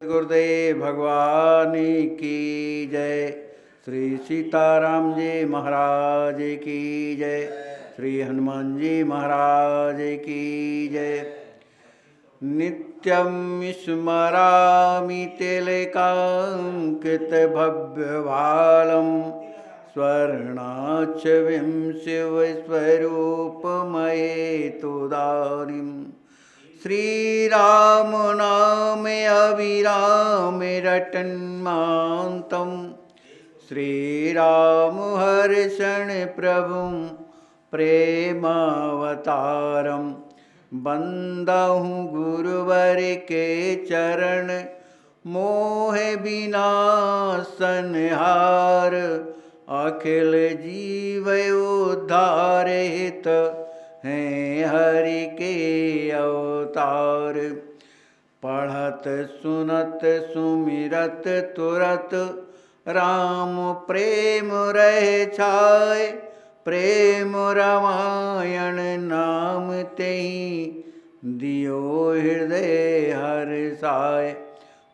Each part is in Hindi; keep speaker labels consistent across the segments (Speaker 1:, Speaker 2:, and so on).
Speaker 1: गुरुदेव भगवान की जय। श्री सीताराम जी महाराज की जय। श्री हनुमान जी महाराज की जय। नित्यं स्मरामि तिलकांकित भव्यभालं स्वर्णाक्षवीं शिवस्वरूपमयेतुदानीम्। श्रीराम नाम अभिराम रटन्मान्तं श्रीराम हर्षण प्रभुं प्रेमावतारं। बंदहु गुरुवर के चरण मोह विनाशनहार। अखिल जीव उद्धार हित हैं हरि के अवतार। पढ़त सुनत सुमिरत तुरत राम प्रेम रहे छाए। प्रेम रामायण नाम तेहि दियो हृदय हर्षाय।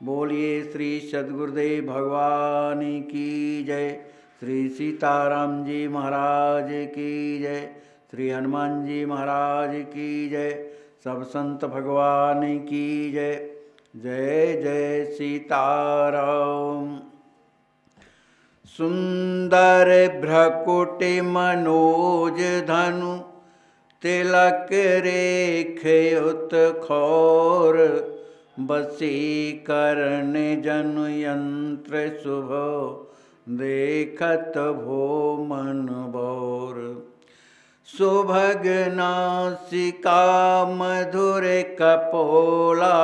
Speaker 1: बोलिए श्री सद्गुरुदेव भगवान की जय। श्री सीताराम जी महाराज की जय। श्री हनुमान जी महाराज की जय। सब संत भगवान की जय। जय जय सीताराम। सुंदर भ्रकुटि मनोज धनु तिलक रेखयुत खौर। वशीकरण जनु यंत्र शुभ देखत भो मन भोर। सुभग नासिका मधुर कपोला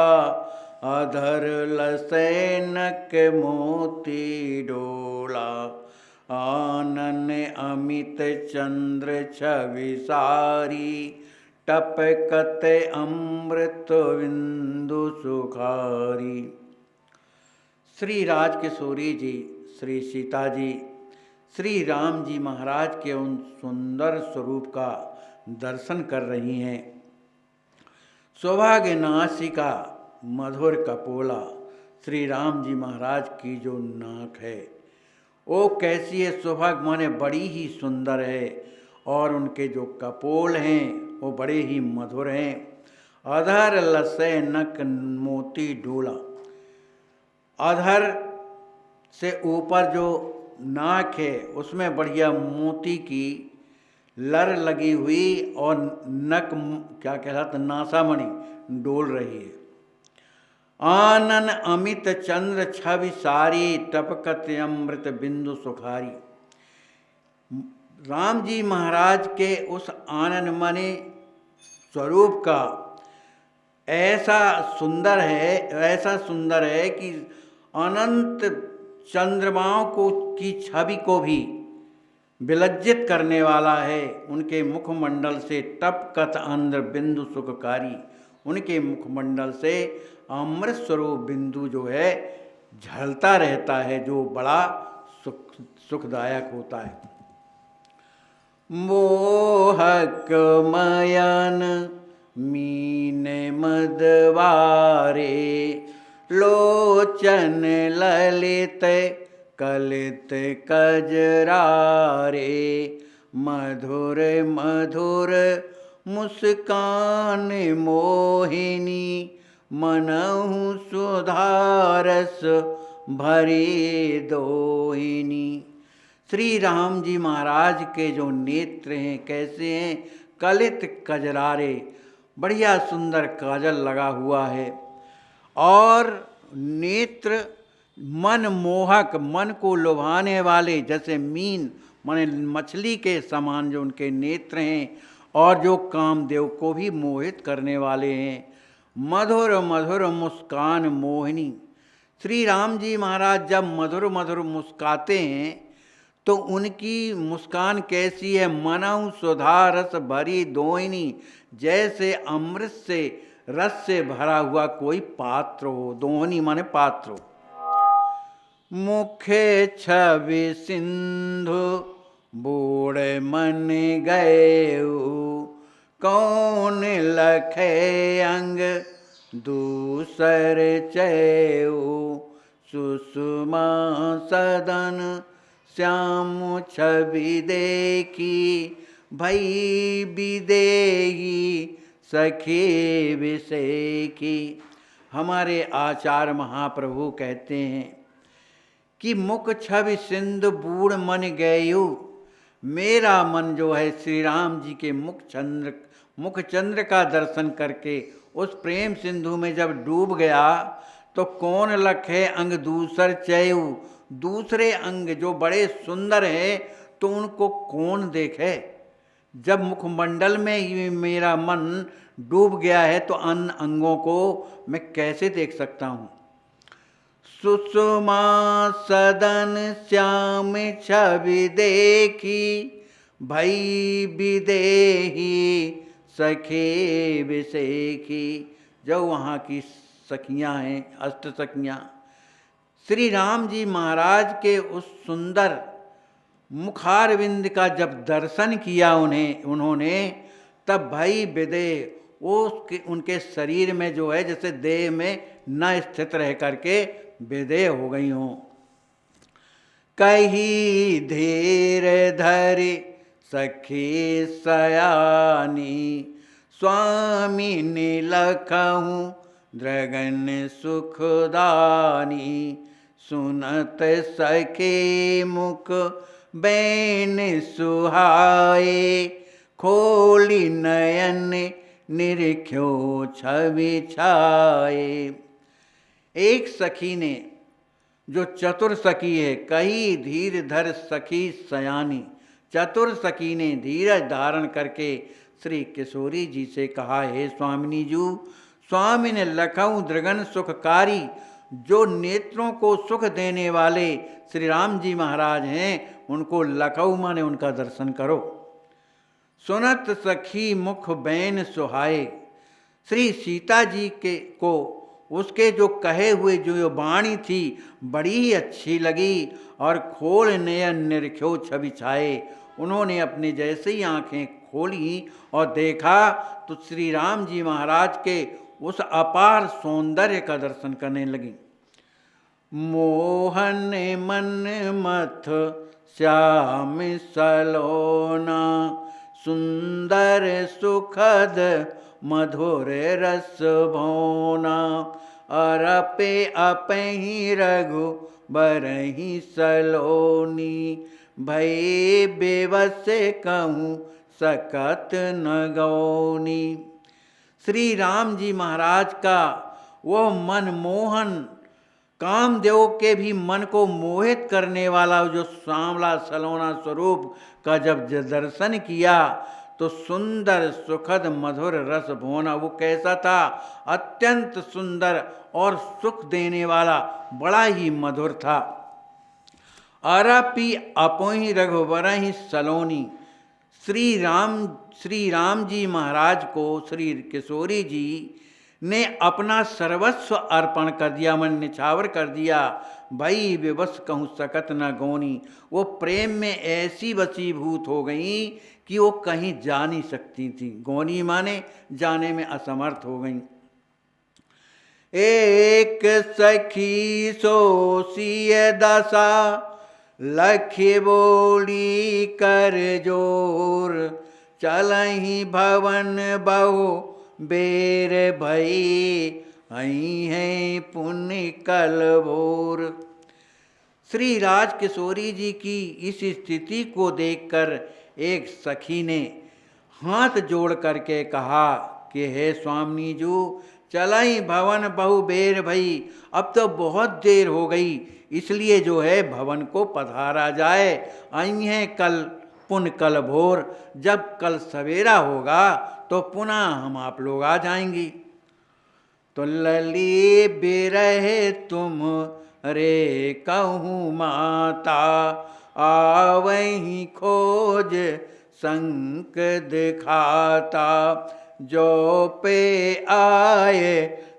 Speaker 1: अधर लसैनक मोती डोला। आनन अमित चंद्र छवि सारी टपकत अमृत बिंदु सुखारी। श्री राजकिशोरी जी श्री सीता जी श्री राम जी महाराज के उन सुंदर स्वरूप का दर्शन कर रही हैं। सौभाग्य नासिका मधुर कपोला श्री राम जी महाराज की जो नाक है वो कैसी है? सौभाग्य माने बड़ी ही सुंदर है। और उनके जो कपोल हैं वो बड़े ही मधुर हैं। अधर लसै नक मोती डोला। अधर से ऊपर जो नाक है उसमें बढ़िया मोती की लर लगी हुई और नक क्या कहलाता नासामणि डोल रही है। आनन अमित चंद्र छवि सारी टपकत अमृत बिंदु सुखारी। राम जी महाराज के उस आनन मणि स्वरूप का ऐसा सुंदर है कि अनंत चंद्रमाओं को की छवि को भी विलज्जित करने वाला है। उनके मुखमंडल से टपकत अंध्र बिंदु सुखकारी। उनके मुखमंडल से अमृत स्वरूप बिंदु जो है झलता रहता है, जो बड़ा सुखदायक होता है। मोहक मयन मीन मदवारे लोचन ललित कलित कजरारे। मधुर मधुर मुस्कान मोहिनी मनहु सुधारस भरी दोहिनी। श्री राम जी महाराज के जो नेत्र हैं कैसे हैं? कलित कजरारे, बढ़िया सुंदर काजल लगा हुआ है। और नेत्र मन मोहक, मन को लुभाने वाले, जैसे मीन माने मछली के समान जो उनके नेत्र हैं और जो कामदेव को भी मोहित करने वाले हैं। मधुर मधुर मुस्कान मोहिनी। श्री राम जी महाराज जब मधुर मधुर मुस्काते हैं तो उनकी मुस्कान कैसी है? मनहु सुधा रस भरी दोहिनी, जैसे अमृत से रस से भरा हुआ कोई पात्र हो। दोहनी माने पात्र हो। मुखे छवि सिंधु बूढ़ मन गए कौन लखे अंग दूसर चयो सुषमा सदन, श्याम छवि देखी भई विदेही, सखी विषेखी। हमारे आचार्य महाप्रभु कहते हैं कि मुख छवि सिंधु बूढ़ मन गयु। मेरा मन जो है श्री राम जी के मुख चंद्र का दर्शन करके उस प्रेम सिंधु में जब डूब गया तो कौन लखे अंग दूसर चयु। दूसरे अंग जो बड़े सुंदर हैं तो उनको कौन देखे। जब मुखमंडल में ही मेरा मन डूब गया है तो अन्य अंगों को मैं कैसे देख सकता हूँ। सुषमा सदन श्याम छवि देखी भई विदेही, सखे विषेखी। जो वहाँ की सखियाँ हैं, अष्ट सखियाँ, श्री राम जी महाराज के उस सुंदर मुखारविंद का जब दर्शन किया उन्होंने तब भाई विदेह वो उनके शरीर में जो है जैसे देह में न स्थित रह करके विदेह हो गई हों। कही धीर धरि सखी सयानी, स्वामी नीलखहूँ द्रगन सुखदानी। सुनत सखे मुख बैन सुहाए, खोली नयन निरख्यो छवि छाए। एक सखी ने जो चतुर सखी है, कही धीर धर सखी सयानी। चतुर सखी ने धीरज धारण करके श्री किशोरी जी से कहा, हे स्वामिनी जू, स्वामी ने लखऊ दृगन सुखकारी, जो नेत्रों को सुख देने वाले श्री राम जी महाराज हैं, उनको लखऊ माने उनका दर्शन करो। सुनत सखी मुख बैन सुहाए। श्री सीता जी को उसके जो कहे हुए जो वाणी थी बड़ी ही अच्छी लगी और खोल नयन निरख्यो छवि छाए। उन्होंने अपने जैसे ही आंखें खोली और देखा तो श्री राम जी महाराज के उस अपार सौंदर्य का दर्शन करने लगी। मोहन मन मथ श्याम सलोना, सुंदर सुखद मधुर रस भोना। अरपे अपहि रघु बरहि सलोनी, भय बेवस कहूँ सकत न गौनी। श्री राम जी महाराज का वो मनमोहन कामदेव के भी मन को मोहित करने वाला जो सांवला सलोना स्वरूप का जब दर्शन किया तो सुंदर सुखद मधुर रस भोना। वो कैसा था? अत्यंत सुंदर और सुख देने वाला, बड़ा ही मधुर था। अरपि अपोहि रघुबरहि सलोनी। श्री राम जी महाराज को श्री किशोरी जी ने अपना सर्वस्व अर्पण कर दिया, मन निछावर कर दिया। भई विवश कहूँ सकत न गौनी। वो प्रेम में ऐसी वशीभूत हो गई कि वो कहीं जा नहीं सकती थी। गौनी माने जाने में असमर्थ हो गई। एक सखी सोसिय दशा, लखी बोली कर जोर। चलहि भवन बहु बेर भई, आई है पुण्य कल भोर। श्री राज किशोरी जी की इस स्थिति को देखकर एक सखी ने हाथ जोड़ करके कहा कि हे स्वामिनी जू, चलाई भवन बहु बेर भई। अब तो बहुत देर हो गई, इसलिए जो है भवन को पधारा जाए। आई हैं कल पुन कल भोर, जब कल सवेरा होगा तो पुनः हम आप लोग आ जाएंगी। तो लली बिरहे तुम रे कहूँ माता, आवही खोज संक दिखाता। जो पे आए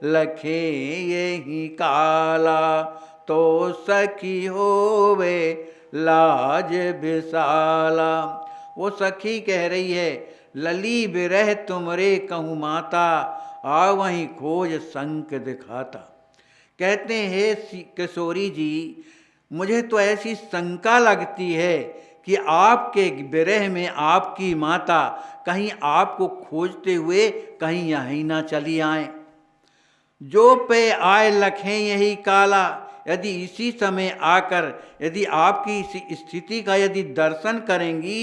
Speaker 1: लखे यही काला, तो सखी होवे लाज विशाला। वो सखी कह रही है, लली बिरह तुमरे कहूँ माता, आ वहीं खोज संक दिखाता। कहते हैं हे किशोरी जी, मुझे तो ऐसी शंका लगती है कि आपके विरह में आपकी माता कहीं आपको खोजते हुए कहीं यहीं ना चली आए। जो पे आए लखें यही काला, यदि इसी समय आकर यदि आपकी इसी स्थिति का यदि दर्शन करेंगी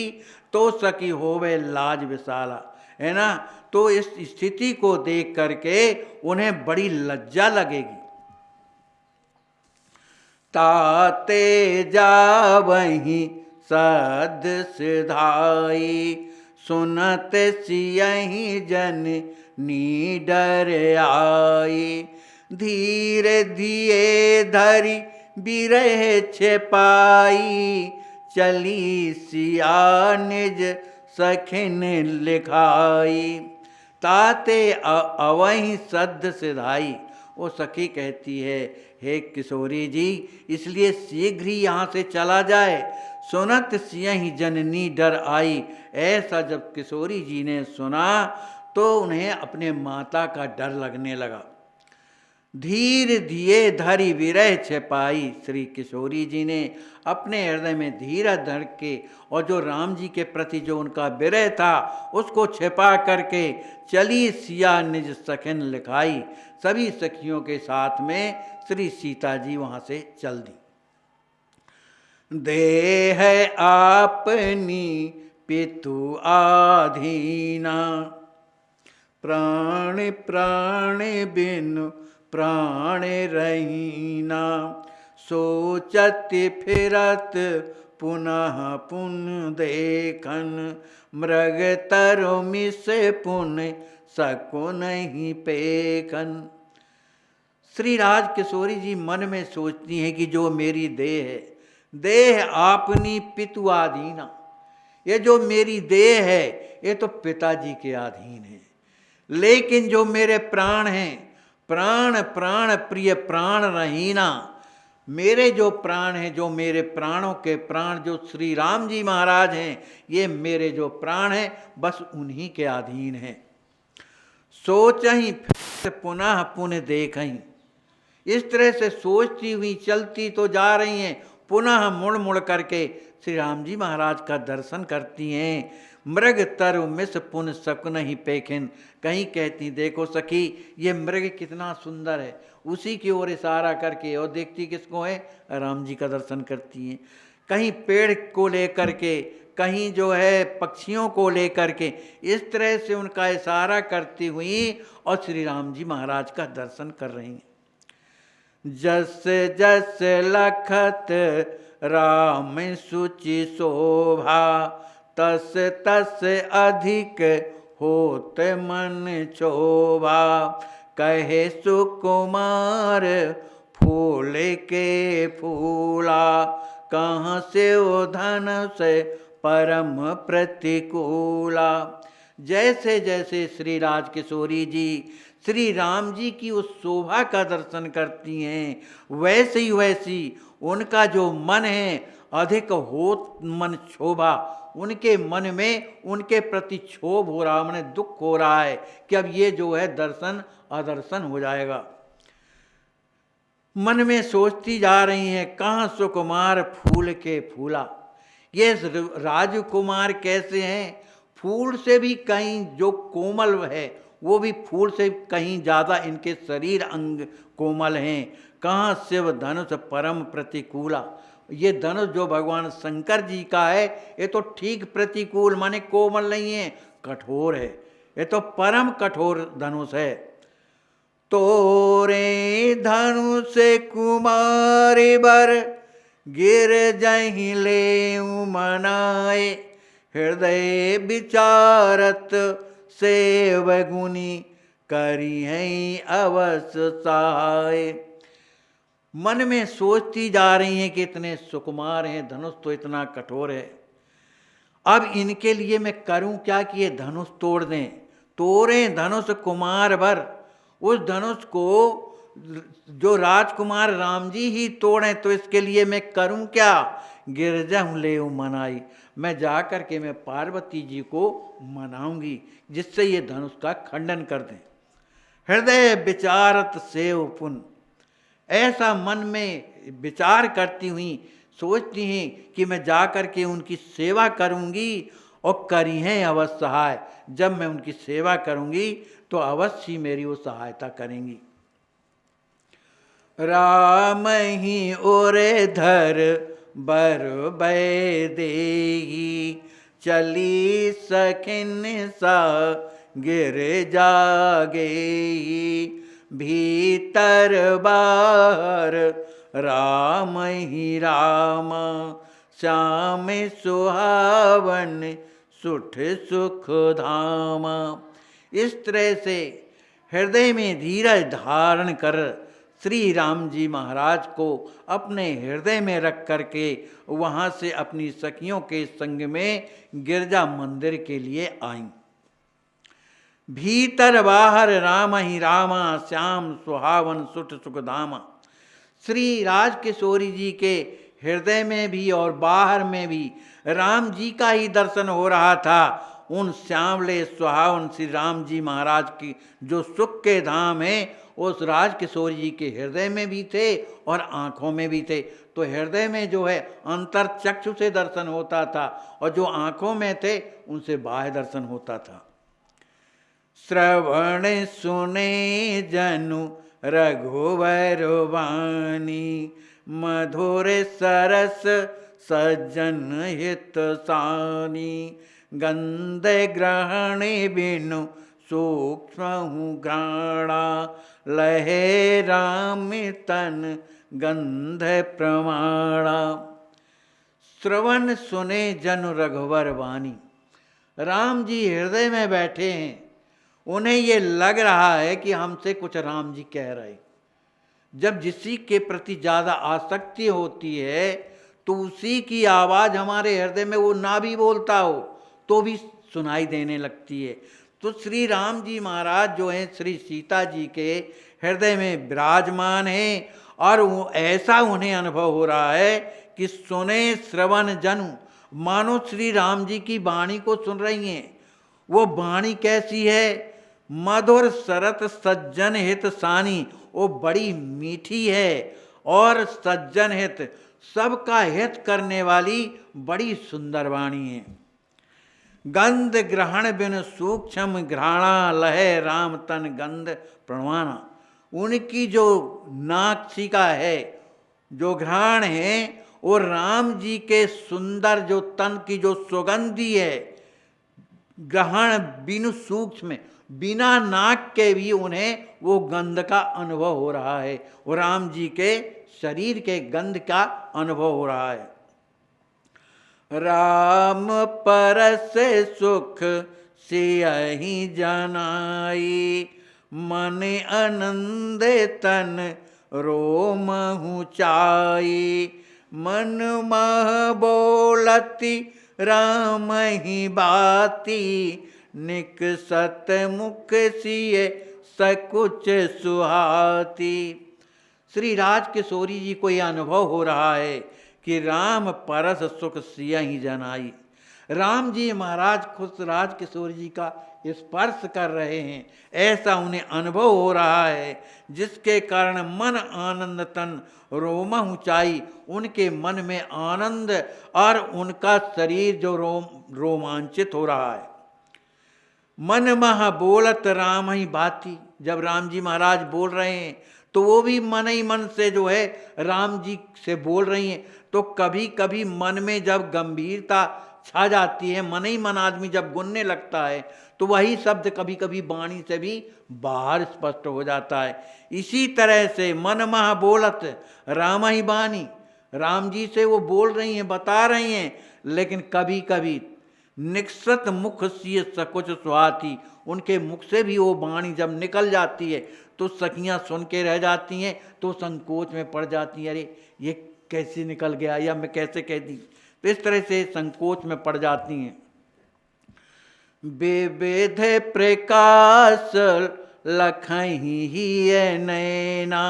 Speaker 1: तो सकी होवे लाज विशाला, है ना। तो इस स्थिति को देख करके उन्हें बड़ी लज्जा लगेगी। ताते जावहीं सद सिधाई, सुनत सियहि जन नीडर आई। धीरे धीरे धरि बिरह छिपाई, चली सिया निज सखिन लिखाई। ताते अवहीं सद सिधाई, वो सखी कहती है हे किशोरी जी, इसलिए शीघ्र ही यहाँ से चला जाए। सुनत सियहि जननी डर आई, ऐसा जब किशोरी जी ने सुना तो उन्हें अपने माता का डर लगने लगा। धीर दिए धरि विरह छिपाई, श्री किशोरी जी ने अपने हृदय में धीरज धर के और जो राम जी के प्रति जो उनका विरह था उसको छिपा करके चली सिया निज सखिन लिखाई। सभी सखियों के साथ में श्री सीता जी वहां से चल दी। देह आपनी पितु आधीना, प्राण प्राण बिनु प्राण रहीना। सोचत फिरत पुनः पुन देखन, मृग तरु मिस पुन सको नहीं पेखन। श्री राज किशोरी जी मन में सोचती हैं कि जो मेरी देह है, देह आपनी पितु आधीना, ये जो मेरी देह है ये तो पिताजी के अधीन है। लेकिन जो मेरे प्राण हैं, प्राण प्राण प्रिय प्राण रहीना, मेरे जो प्राण हैं, जो मेरे प्राणों के प्राण जो श्री राम जी महाराज हैं, ये मेरे जो प्राण हैं बस उन्हीं के अधीन हैं। सोचहीं फिर पुनः पुनः देखहीं, इस तरह से सोचती हुई चलती तो जा रही हैं, पुनः मुड़ मुड़ करके श्री राम जी महाराज का दर्शन करती हैं। मृग तरु मिस पुन सकुन ही पेखिन, कहीं कहती देखो सखी ये मृग कितना सुंदर है, उसी की ओर इशारा करके, और देखती किसको है, राम जी का दर्शन करती हैं। कहीं पेड़ को लेकर के, कहीं जो है पक्षियों को लेकर के, इस तरह से उनका इशारा करती हुई और श्री राम जी महाराज का दर्शन कर रही हैं। जस जस लखत राम सुचि शोभा, तस तस अधिक होत मन क्षोभा। कहे सुकुमार फूल के फूला, कहाँ से वो धन से परम प्रतिकूला। जैसे जैसे श्री राज किशोरी जी श्री राम जी की उस शोभा का दर्शन करती हैं, वैसे ही वैसी उनका जो मन है अधिक हो मन क्षोभा, उनके मन में उनके प्रति क्षोभ हो रहा, मैंने दुख हो रहा है कि अब ये जो है दर्शन अदर्शन हो जाएगा। मन में सोचती जा रही हैं कहाँ सुकुमार फूल के फूला, ये राजकुमार कैसे हैं, फूल से भी कहीं जो कोमल है वो भी फूल से कहीं ज़्यादा इनके शरीर अंग कोमल हैं। कहाँ शिव धनुष परम प्रतिकूला, ये धनुष जो भगवान शंकर जी का है ये तो ठीक प्रतिकूल माने कोमल नहीं है, कठोर है, ये तो परम कठोर धनुष है। तोरे धनुष कुमारी बर, गिर जहीं ले मनाए। हृदय विचारत सेव गुनी, करी हैं अवश्य सहाय। मन में सोचती जा रही हैं कि इतने सुकुमार हैं, धनुष तो इतना कठोर है, अब इनके लिए मैं करूं क्या कि ये धनुष तोड़ दें। तोड़े धनुष कुमार भर, उस धनुष को जो राजकुमार राम जी ही तोड़ें तो इसके लिए मैं करूं क्या। गिरजहूँ ले मनाई, मैं जा कर के मैं पार्वती जी को मनाऊंगी जिससे ये धनुष का खंडन कर दें। हृदय विचारत सेव पुन। ऐसा मन में विचार करती हुई सोचती हैं कि मैं जाकर के उनकी सेवा करूंगी, और करी हैं अवश्य सहाय। जब मैं उनकी सेवा करूंगी तो अवश्य ही मेरी वो सहायता करेंगी। राम ही ओरे धर बर बै देही, चली सखिन सा गिर जागे। भीतर बाहर राम ही राम, श्याम सुहावन सुठ सुख धाम। इस तरह से हृदय में धीरज धारण कर श्री राम जी महाराज को अपने हृदय में रख करके वहाँ से अपनी सखियों के संग में गिरजा मंदिर के लिए आईं। भीतर बाहर राम ही रामा, श्याम सुहावन सुठ सुख धामा। श्री राजकिशोरी जी के हृदय में भी और बाहर में भी राम जी का ही दर्शन हो रहा था। उन श्यामले सुहावन श्री राम जी महाराज की जो सुख के धाम है, उस राजकिशोरी जी के हृदय में भी थे और आँखों में भी थे। तो हृदय में जो है अंतर चक्षु से दर्शन होता था, और जो आँखों में थे उनसे बाह्य दर्शन होता था। श्रवण सुने जनु रघुवर वाणी, मधुर सरस सज्जन हित सानी। गंध ग्रहण बिनु सूक्ष्म घ्राणा, लहे राम तन गंध प्रमाणा। श्रवण सुने जनु रघुवर वाणी। राम जी हृदय में बैठे हैं, उन्हें ये लग रहा है कि हमसे कुछ राम जी कह रहे। जब जिसी के प्रति ज़्यादा आसक्ति होती है तो उसी की आवाज़ हमारे हृदय में वो ना भी बोलता हो तो भी सुनाई देने लगती है। तो श्री राम जी महाराज जो हैं श्री सीता जी के हृदय में विराजमान हैं, और वो ऐसा उन्हें अनुभव हो रहा है कि सुने श्रवण जनु, मानो श्री राम जी की वाणी को सुन रही हैं। वो वाणी कैसी है? मधुर सरत सज्जन हित सानी। वो बड़ी मीठी है और सज्जन हित, सबका हित करने वाली बड़ी सुंदर वाणी है। गंध ग्रहण बिन सूक्ष्म घ्राणा, लहे राम तन गंध प्रमाणा। उनकी जो नासिका है, जो घ्राण है, वो राम जी के सुंदर जो तन की जो सुगंधी है, ग्रहण बिनु सूक्ष्म, बिना नाक के भी उन्हें वो गंध का अनुभव हो रहा है। वो राम जी के शरीर के गंध का अनुभव हो रहा है। राम परस सुख सियहि जनाई, मन आनंद तन रोमहु चाई। मन मह बोलती राम ही बाती, निकसत मुख सिए सकुच सुहाती। श्री राजकिशोरी जी को यह अनुभव हो रहा है कि राम परस सुख सियहि जनाई। राम जी महाराज खुद राजकिशोरी जी का स्पर्श कर रहे हैं, ऐसा उन्हें अनुभव हो रहा है, जिसके कारण मन आनंद तन रोम ऊंचाई। उनके मन में आनंद और उनका शरीर जो रोमांचित हो रहा है। मन मह बोलत राम ही बाती। जब राम जी महाराज बोल रहे हैं तो वो भी मन ही मन से जो है राम जी से बोल रही हैं। तो कभी कभी मन में जब गंभीरता छा जाती है, मन ही मन आदमी जब गुनने लगता है, तो वही शब्द कभी कभी वाणी से भी बाहर स्पष्ट हो जाता है। इसी तरह से मन मह बोलत राम ही बानी, राम जी से वो बोल रही हैं, बता रही हैं, लेकिन कभी कभी निकसत मुख सिय सकुच सुहाती। उनके मुख से भी वो वाणी जब निकल जाती है तो सखियां सुन के रह जाती हैं, तो संकोच में पड़ जाती हैं, अरे ये कैसे निकल गया या मैं कैसे कह दी। तो इस तरह से संकोच में पड़ जाती हैं। बेबेध प्रकाश लखही ही नैना,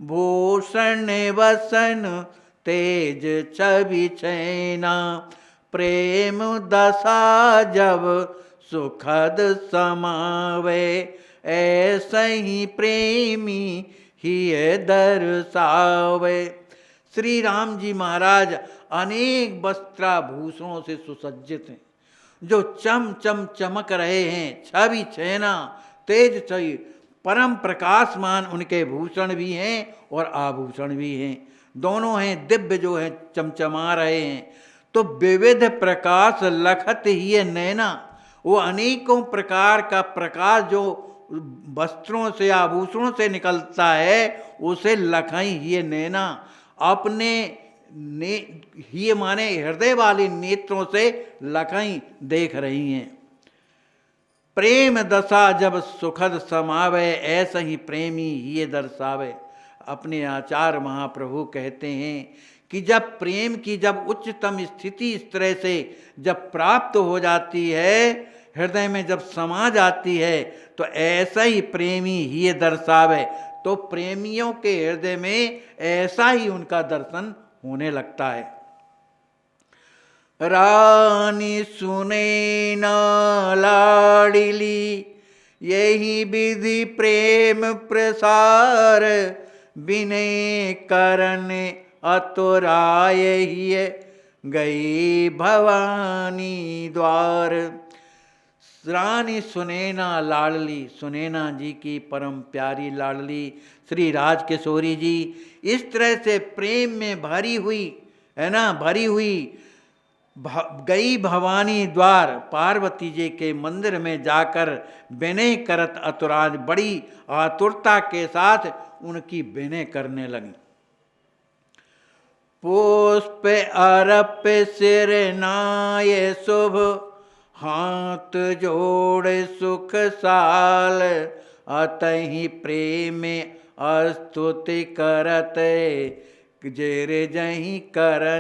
Speaker 1: भूषण वसन तेज छवि छैना। प्रेम दशा जब सुखद समावे, ऐसा ही प्रेमी ही दर्शावे। श्री राम जी महाराज अनेक वस्त्राभूषणों से सुसज्जित हैं, जो चम चम चमक रहे हैं। छवि छेना तेज छवि, परम प्रकाशमान उनके भूषण भी हैं और आभूषण भी हैं, दोनों हैं दिव्य, जो हैं चमचमा रहे हैं। तो विविध प्रकाश लखत ही नैना, वो अनेकों प्रकार का प्रकाश जो वस्त्रों से आभूषणों से निकलता है, उसे लखई ही नैना, अपने ही माने हृदय वाले नेत्रों से लखई देख रही हैं। प्रेम दशा जब सुखद समावे, ऐसा ही प्रेमी ही दर्शावे। अपने आचार्य महाप्रभु कहते हैं कि जब प्रेम की जब उच्चतम स्थिति इस तरह से जब प्राप्त हो जाती है, हृदय में जब समा जाती है, तो ऐसा ही प्रेमी ही दर्शावे। तो प्रेमियों के हृदय में ऐसा ही उनका दर्शन होने लगता है। रानी सुने न लाडिली, यही विधि प्रेम प्रसार, विनय करने अतुराय ही गई भवानी द्वार। रानी सुनैना लाडली, सुनैना जी की परम प्यारी लाडली श्री राज किशोरी जी इस तरह से प्रेम में भरी हुई है ना, भरी हुई गई भवानी द्वार, पार्वती जी के मंदिर में जाकर विनय करत अतुराज, बड़ी आतुरता के साथ उनकी विनय करने लगी। पुष्प अरप सिर नाये शुभ, हाथ जोड़े सुख साल, अतहि प्रेम स्तुति करत, जेर जही करन